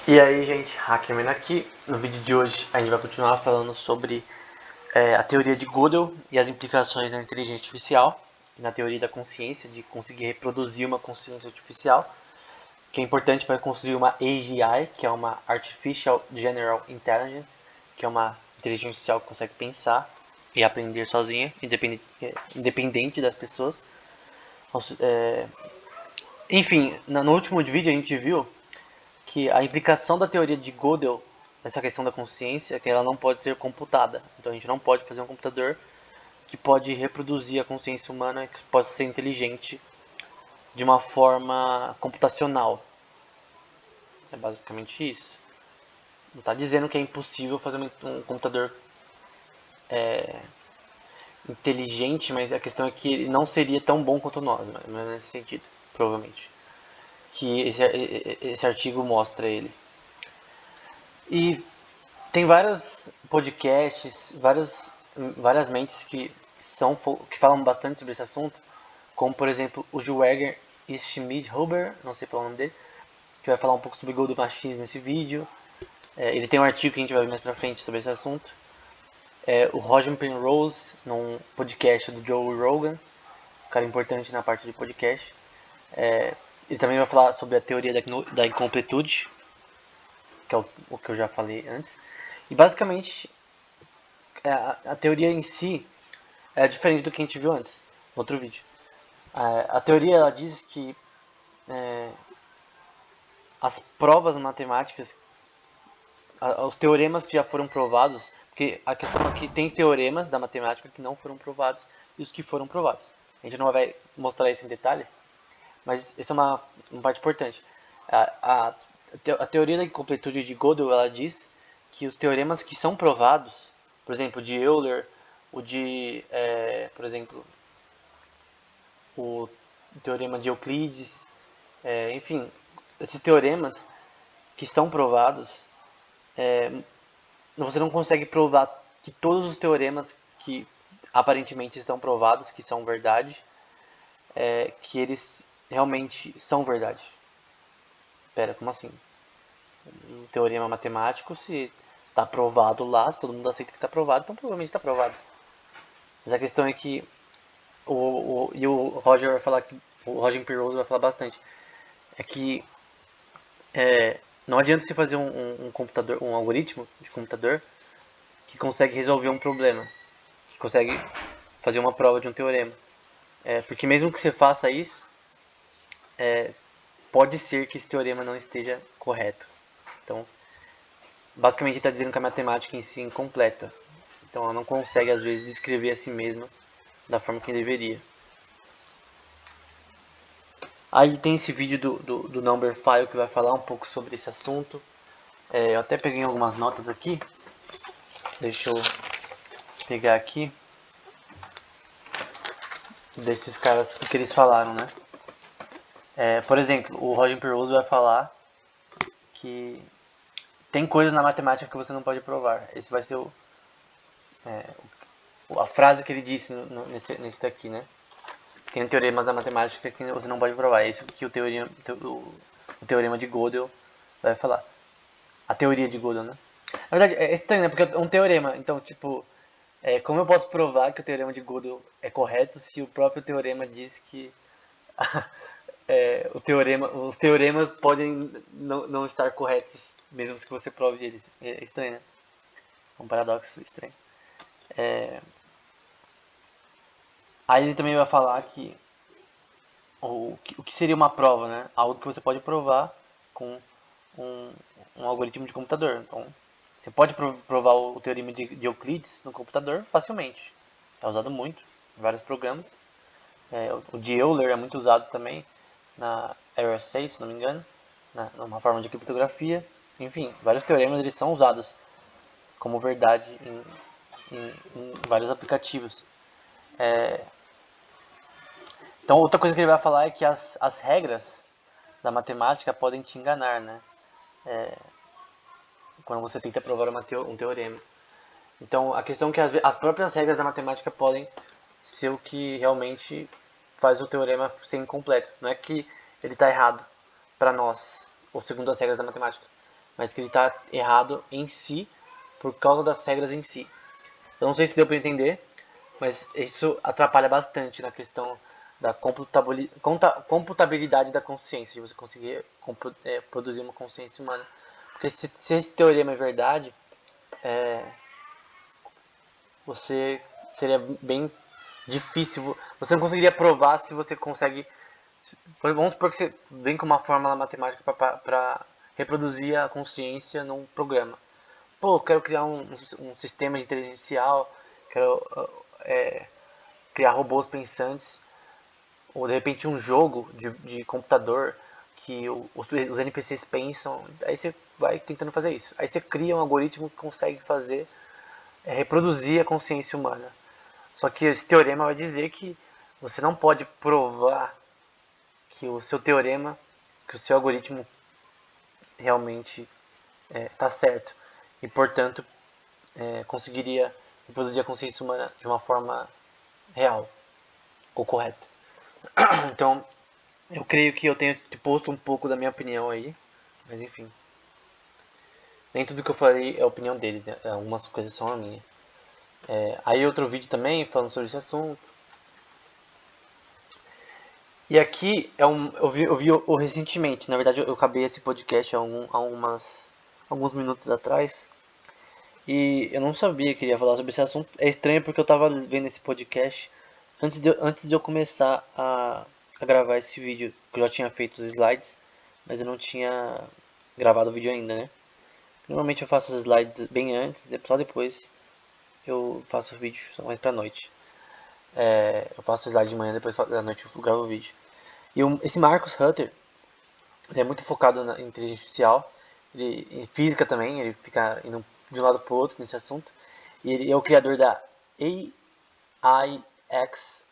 E aí, gente, Hackerman aqui. No vídeo de hoje a gente vai continuar falando sobre a teoria de Gödel e as implicações na inteligência artificial e na teoria da consciência, de conseguir reproduzir uma consciência artificial, que é importante para construir uma AGI, que é uma Artificial General Intelligence, que é uma inteligência artificial que consegue pensar e aprender sozinha, independente das pessoas. Enfim, no último vídeo a gente viu que a implicação da teoria de Gödel nessa questão da consciência é que ela não pode ser computada. Então a gente não pode fazer um computador que pode reproduzir a consciência humana, que possa ser inteligente de uma forma computacional. É basicamente isso. Não está dizendo que é impossível fazer um computador inteligente, mas a questão é que ele não seria tão bom quanto nós, mas nesse sentido, provavelmente. Que esse artigo mostra ele. E tem vários podcasts, várias mentes que falam bastante sobre esse assunto, como por exemplo o Schweiger e Schmidhuber, não sei falar o nome dele, que vai falar um pouco sobre Golden Machines nesse vídeo. Ele tem um artigo que a gente vai ver mais pra frente sobre esse assunto. O Roger Penrose, num podcast do Joe Rogan, um cara importante na parte de podcast. Ele também vai falar sobre a teoria da incompletude, que é o que eu já falei antes. E basicamente a teoria em si é diferente do que a gente viu antes, no outro vídeo. A teoria ela diz que as provas matemáticas, os teoremas que já foram provados, porque a questão é que tem teoremas da matemática que não foram provados e os que foram provados. A gente não vai mostrar isso em detalhes, mas essa é uma parte importante. A teoria da incompletude de Gödel ela diz que os teoremas que são provados, por exemplo, de Euler, o de, por exemplo, o teorema de Euclides, enfim, esses teoremas que são provados, você não consegue provar que todos os teoremas que aparentemente estão provados, que são verdade, que eles realmente são verdade. Pera, como assim? Um teorema matemático, se está provado lá, se todo mundo aceita que está provado, então provavelmente está provado. Mas a questão é que o Roger vai falar que o Roger Penrose vai falar bastante é que não adianta você fazer um computador, um algoritmo de computador que consegue resolver um problema, que consegue fazer uma prova de um teorema. Porque mesmo que você faça isso, pode ser que esse teorema não esteja correto. Então, basicamente está dizendo que a matemática em si é incompleta. Então ela não consegue às vezes descrever a si mesma da forma que deveria. Aí tem esse vídeo do Number File que vai falar um pouco sobre esse assunto. Eu até peguei algumas notas aqui. Deixa eu pegar aqui. Desses caras, o que eles falaram, né? Por exemplo, o Roger Penrose vai falar que tem coisas na matemática que você não pode provar. Esse vai ser a frase que ele disse nesse daqui, né? Tem teoremas da matemática que você não pode provar. É isso que o teorema de Gödel vai falar. A teoria de Gödel, né? Na verdade, é estranho, né? Porque é um teorema. Então, tipo, como eu posso provar que o teorema de Gödel é correto se o próprio teorema diz que os teoremas podem não estar corretos, mesmo que você prove eles? É estranho, né? É um paradoxo estranho. Aí ele também vai falar que o que seria uma prova, né? Algo que você pode provar com um, um algoritmo de computador. Então, você pode provar o teorema de Euclides no computador facilmente. É usado muito em vários programas. O de Euler é muito usado também na RSA, se não me engano, numa forma de criptografia. Enfim, vários teoremas eles são usados como verdade em vários aplicativos. Então, outra coisa que ele vai falar é que as regras da matemática podem te enganar, né? Quando você tenta provar um teorema. Então, a questão é que as próprias regras da matemática podem ser o que realmente faz o teorema ser incompleto. Não é que ele está errado para nós, ou segundo as regras da matemática. mas que ele está errado em si por causa das regras em si. Eu não sei se deu para entender, mas isso atrapalha bastante na questão da computabilidade da consciência, de você conseguir produzir uma consciência humana. Porque se esse teorema é verdade, você seria bem difícil. Você não conseguiria provar se você consegue. Vamos supor que você vem com uma fórmula matemática para reproduzir a consciência num programa. Pô, eu quero criar um sistema de inteligência artificial, quero criar robôs pensantes, ou de repente um jogo de computador que os NPCs pensam. Aí você vai tentando fazer isso. Aí você cria um algoritmo que consegue fazer reproduzir a consciência humana. Só que esse teorema vai dizer que você não pode provar que o seu teorema, que o seu algoritmo realmente está certo e, portanto, conseguiria reproduzir a consciência humana de uma forma real ou correta. Então, eu creio que eu tenho te posto um pouco da minha opinião aí, mas enfim. Nem tudo que eu falei é a opinião deles, né? Algumas coisas são a minha. Aí outro vídeo também falando sobre esse assunto. E aqui eu vi recentemente, na verdade eu acabei esse podcast há alguns minutos atrás. E eu não sabia que iria falar sobre esse assunto. É estranho porque eu tava vendo esse podcast antes de eu começar a gravar esse vídeo. Que eu já tinha feito os slides, mas eu não tinha gravado o vídeo ainda, né? Normalmente eu faço os slides bem antes, só depois eu faço o vídeo, só mais pra noite. Eu faço o slide de manhã, depois da noite eu gravo o vídeo. E esse Marcus Hutter, ele é muito focado em inteligência artificial, em física também, ele fica indo de um lado para o outro nesse assunto. E ele é o criador da AIXI,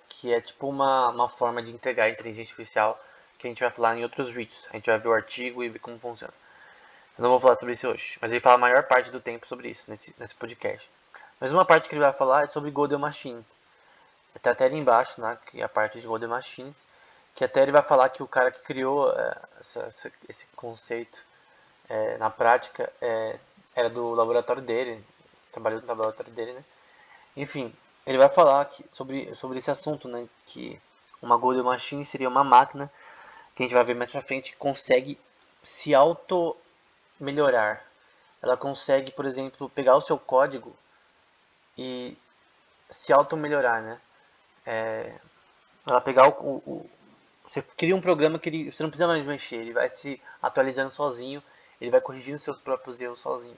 que é tipo uma forma de integrar a inteligência artificial que a gente vai falar em outros vídeos. A gente vai ver o artigo e ver como funciona. Eu não vou falar sobre isso hoje, mas ele fala a maior parte do tempo sobre isso nesse podcast. Mas uma parte que ele vai falar é sobre Gödel Machines. Tá até ali embaixo, né, que é a parte de Gödel Machines, que até ele vai falar que o cara que criou esse conceito na prática era do laboratório dele, trabalhou no laboratório dele, né? Enfim, ele vai falar sobre esse assunto, né? Que uma Gödel Machine seria uma máquina que a gente vai ver mais pra frente que consegue se auto melhorar. Ela consegue, por exemplo, pegar o seu código e se auto melhorar, né? Ela pegar você cria um programa que você não precisa mais mexer, ele vai se atualizando sozinho, ele vai corrigindo seus próprios erros sozinho.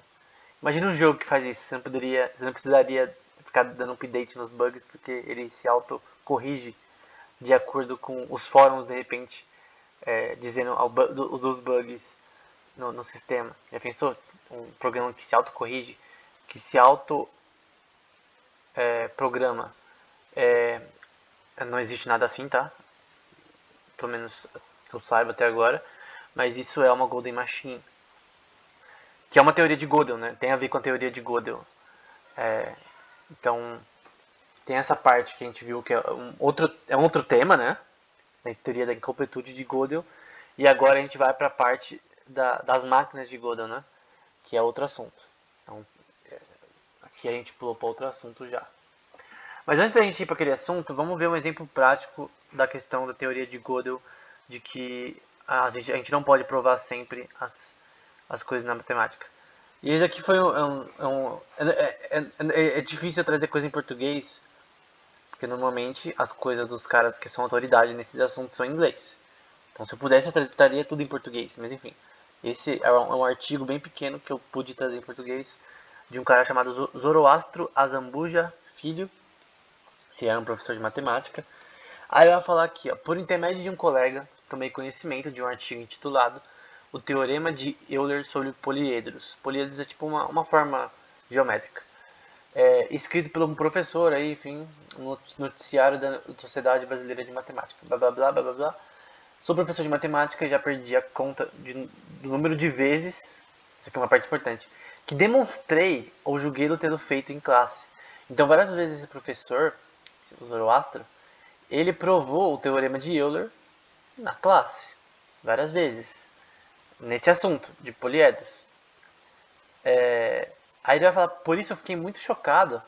Imagina um jogo que faz isso, você não precisaria ficar dando update nos bugs porque ele se auto corrige de acordo com os fóruns de repente dizendo dos bugs no sistema. Já pensou? Um programa que se auto corrige, que se auto programa. Não existe nada assim, tá? Pelo menos que eu saiba até agora, mas isso é uma Golden Machine, que é uma teoria de Gödel, né? Tem a ver com a teoria de Gödel. Então, tem essa parte que a gente viu que é um outro tema, né? A teoria da incompletude de Gödel. E agora a gente vai para a parte das máquinas de Gödel, né? Que é outro assunto. Então, aqui a gente pulou para outro assunto já. Mas antes da gente ir para aquele assunto, vamos ver um exemplo prático da questão da teoria de Gödel, de que a gente não pode provar sempre as coisas na matemática. E esse aqui foi é difícil trazer coisa em português, porque normalmente as coisas dos caras que são autoridade nesses assuntos são em inglês. Então se eu pudesse eu traria tudo em português, mas enfim. Esse é um artigo bem pequeno que eu pude trazer em português, de um cara chamado Zoroastro Azambuja Filho, que era um professor de matemática. Aí eu vou falar aqui, ó, por intermédio de um colega, tomei conhecimento de um artigo intitulado O Teorema de Euler sobre Poliedros. Poliedros é tipo uma forma geométrica. Escrito por um professor aí, enfim, no noticiário da Sociedade Brasileira de Matemática. Blá blá blá blá blá blá. Sou professor de matemática e já perdi a conta do número de vezes, isso aqui é uma parte importante, que demonstrei ou julguei lo tendo feito em classe. Então várias vezes esse professor, o Zoroastro, ele provou o teorema de Euler na classe, várias vezes. nesse assunto de poliedros. Aí ele vai falar, por isso eu fiquei muito chocado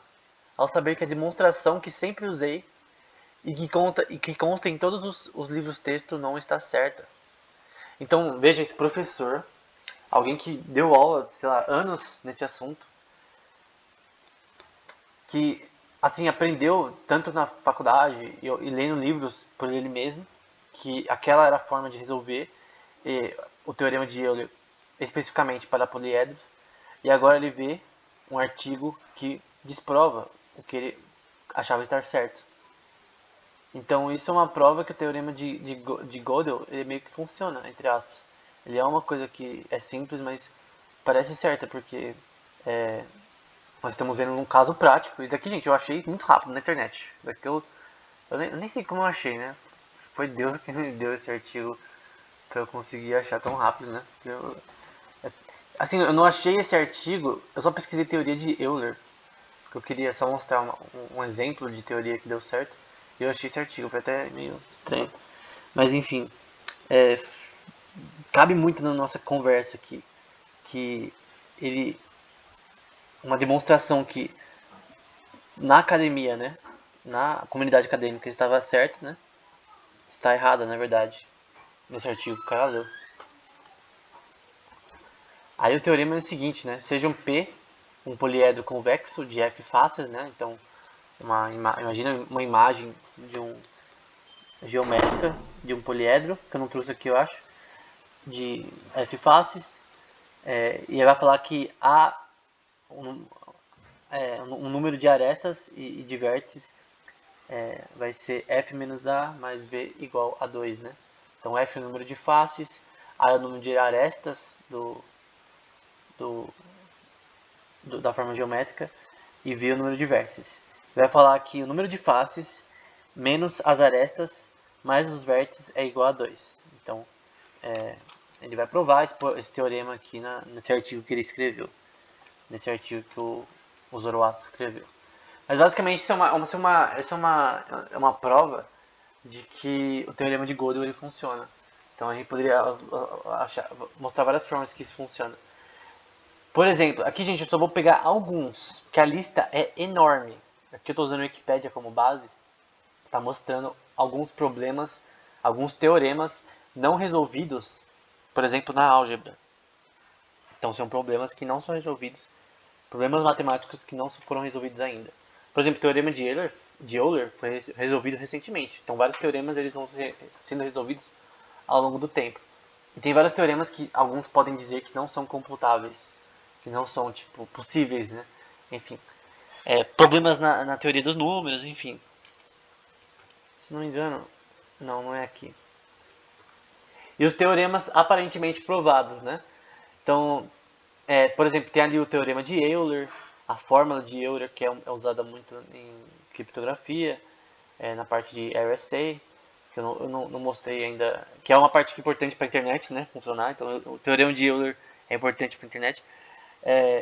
ao saber que a demonstração que sempre usei e que consta em todos os livros texto não está certa. Então veja, esse professor, alguém que deu aula, sei lá, anos nesse assunto, que assim aprendeu tanto na faculdade e lendo livros por ele mesmo, que aquela era a forma de resolver o teorema de Euler especificamente para poliedros, e agora ele vê um artigo que desprova o que ele achava estar certo. Então isso é uma prova que o teorema de Gödel ele meio que funciona, entre aspas. Ele é uma coisa que é simples, mas parece certa, porque nós estamos vendo um caso prático. Isso daqui, gente, eu achei muito rápido na internet. Isso daqui eu nem sei como eu achei, né? Foi Deus que me deu esse artigo pra eu conseguir achar tão rápido, né? Assim, eu não achei esse artigo, eu só pesquisei teoria de Euler, porque eu queria só mostrar um exemplo de teoria que deu certo. E eu achei esse artigo, foi até meio estranho. Mas enfim, é, cabe muito na nossa conversa aqui que ele uma demonstração que na academia, né, na comunidade acadêmica estava certa, né, está errada na verdade nesse artigo que o cara leu. Aí o teorema é o seguinte, né, seja um P um poliedro convexo de F faces, né, então imagina uma imagem de um geométrica de um poliedro que eu não trouxe aqui eu acho de F faces e ele vai falar que há um número de arestas e de vértices vai ser f menos a mais v igual a 2, né? Então f é o número de faces, a é o número de arestas da forma geométrica e v é o número de vértices. Vai falar que o número de faces menos as arestas mais os vértices é igual a 2. Então, ele vai provar esse teorema aqui nesse artigo que ele escreveu. Nesse artigo que o Zoroastro escreveu. Mas basicamente isso é uma prova de que o teorema de Gödel ele funciona. Então a gente poderia mostrar várias formas que isso funciona. Por exemplo, aqui gente eu só vou pegar alguns, porque a lista é enorme. Aqui eu estou usando a Wikipedia como base, está mostrando alguns problemas, alguns teoremas não resolvidos, por exemplo na álgebra. Então são problemas que não são resolvidos, problemas matemáticos que não foram resolvidos ainda. Por exemplo, o teorema de Euler foi resolvido recentemente. Então, vários teoremas eles vão sendo resolvidos ao longo do tempo. E tem vários teoremas que alguns podem dizer que não são computáveis, que não são tipo possíveis, né? Enfim, problemas na teoria dos números, enfim. Se não me engano, não é aqui. E os teoremas aparentemente provados, né? Então, por exemplo, tem ali o teorema de Euler, a fórmula de Euler que é usada muito em criptografia, na parte de RSA, que eu não mostrei ainda, que é uma parte importante para a internet, né, funcionar. Então, o teorema de Euler é importante para a internet.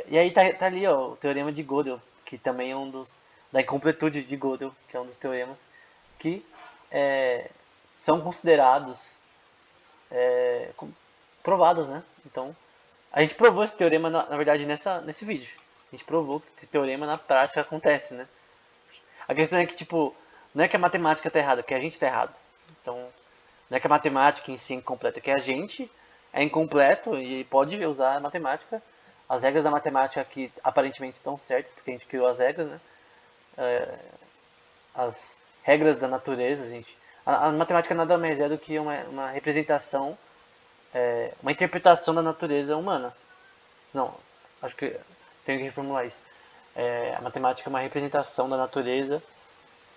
E aí tá ali ó, o teorema de Gödel, que também é um dos da incompletude de Gödel, que é um dos teoremas que são considerados provados, né? Então, a gente provou esse teorema, na verdade, nesse vídeo. A gente provou que esse teorema na prática acontece, né? A questão é que, tipo, não é que a matemática tá errada, é que a gente tá errado. Então, não é que a matemática em si é incompleta, é que a gente é incompleto e pode usar a matemática. As regras da matemática que aparentemente estão certas, porque a gente criou as regras, né? As regras da natureza, gente. A matemática nada mais é do que uma representação, uma interpretação da natureza humana. Não, acho que tenho que reformular isso. A matemática é uma representação da natureza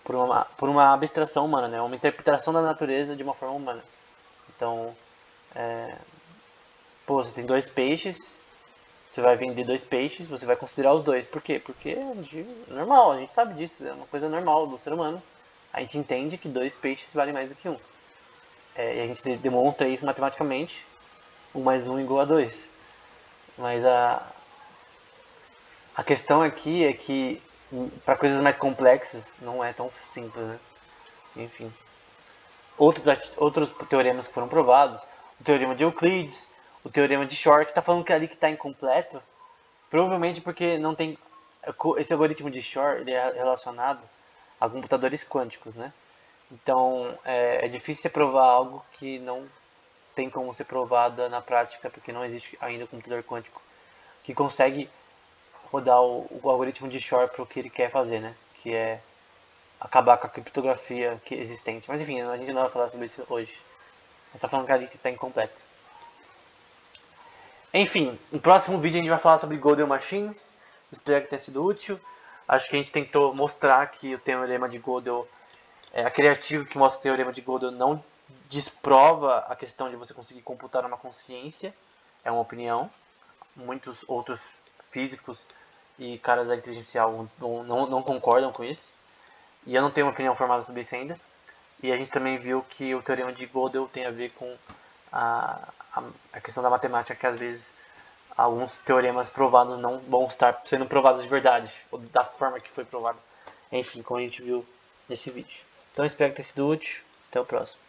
por uma abstração humana, né? Uma interpretação da natureza de uma forma humana. Então, você tem dois peixes, você vai vender dois peixes, você vai considerar os dois. Por quê? Porque é normal, a gente sabe disso, é uma coisa normal do ser humano. A gente entende que dois peixes valem mais do que um. E a gente demonstra isso matematicamente, 1 mais 1 igual a 2. Mas a questão aqui é que para coisas mais complexas não é tão simples, né? Enfim. Outros teoremas que foram provados, o teorema de Euclides, o teorema de Shor, que está falando que ali que está incompleto, provavelmente porque não tem esse algoritmo de Shor, ele é relacionado a computadores quânticos, né? Então é difícil você provar algo que não tem como ser provada na prática, porque não existe ainda um computador quântico que consegue rodar o algoritmo de Shor para o que ele quer fazer, né? Que é acabar com a criptografia que existente. Mas enfim, a gente não vai falar sobre isso hoje. A gente tá falando que ali que está incompleto. Enfim, no próximo vídeo a gente vai falar sobre Gödel Machines. Espero que tenha sido útil. Acho que a gente tentou mostrar que o teorema de Gödel, aquele artigo que mostra o teorema de Gödel não desprova a questão de você conseguir computar uma consciência. É uma opinião. Muitos outros físicos e caras da inteligência artificial não concordam com isso. E eu não tenho uma opinião formada sobre isso ainda. E a gente também viu que o teorema de Gödel tem a ver com a questão da matemática, que às vezes alguns teoremas provados não vão estar sendo provados de verdade, ou da forma que foi provado. Enfim, como a gente viu nesse vídeo. Então espero que tenha sido útil. Até o próximo.